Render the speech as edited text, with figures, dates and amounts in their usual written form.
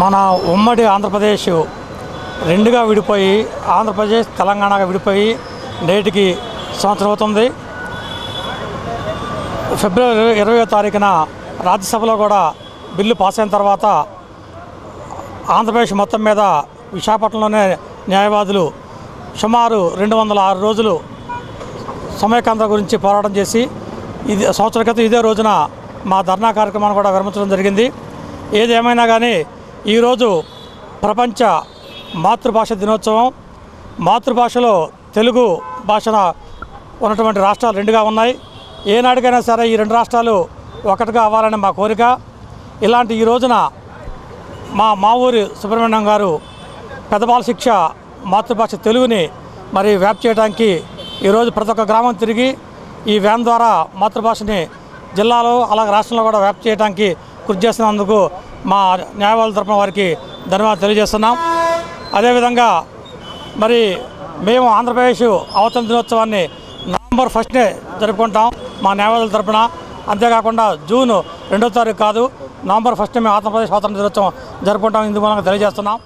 మన ఉమ్మడి ఆంధ్రప్రదేశ్ రెండుగా విడిపోయి ఆంధ్రప్రదేశ్ తెలంగాణగా విడిపోయి నేటికి సంవత్సరం అవుతుంది. ఫిబ్రవరి 20వ తారీఖున రాజ్యసభలో కూడా బిల్లు పాస్ అయిన తర్వాత ఆంధ్రప్రదేశ్ మొత్తం మీద విశాఖపట్నంలోనే న్యాయవాదులు సుమారు 206 రోజులు సమైక్యాంధ్ర గురించి పోరాటం చేసి ఇది సంవత్సరం క్రితం ఇదే రోజున మా ధర్నా కార్యక్రమాన్ని కూడా విరమించడం జరిగింది. ఏది ఏమైనా కానీ ఈరోజు ప్రపంచ మాతృభాష దినోత్సవం. మాతృభాషలో తెలుగు భాషన ఉన్నటువంటి రాష్ట్రాలు రెండుగా ఉన్నాయి. ఏనాటికైనా సరే ఈ రెండు రాష్ట్రాలు ఒకటిగా అవ్వాలని మా కోరిక. ఇలాంటి ఈ రోజున మా ఊరి సుబ్రహ్మణ్యం గారు పెద్దబాల శిక్ష మాతృభాష తెలుగుని మరి వ్యాప్తి చేయడానికి ఈరోజు ప్రతి ఒక్క గ్రామం తిరిగి ఈ వ్యాన్ ద్వారా మాతృభాషని జిల్లాలో అలాగే రాష్ట్రంలో కూడా వ్యాప్తి చేయడానికి కృషి చేస్తున్నందుకు మా న్యాయవాదుల తరపున వారికి ధన్యవాదాలు తెలియజేస్తున్నాం. అదేవిధంగా మరి మేము ఆంధ్రప్రదేశ్ అవతరణ దినోత్సవాన్ని నవంబర్ 1నే జరుపుకుంటాం మా న్యాయవాదుల తరపున. అంతేకాకుండా జూన్ 2వ తారీఖు కాదు, నవంబర్ 1నే మేము ఆంధ్రప్రదేశ్ అవతరణ దినోత్సవం జరుపుకుంటాం ఇందుకు మూలంగా తెలియజేస్తున్నాం.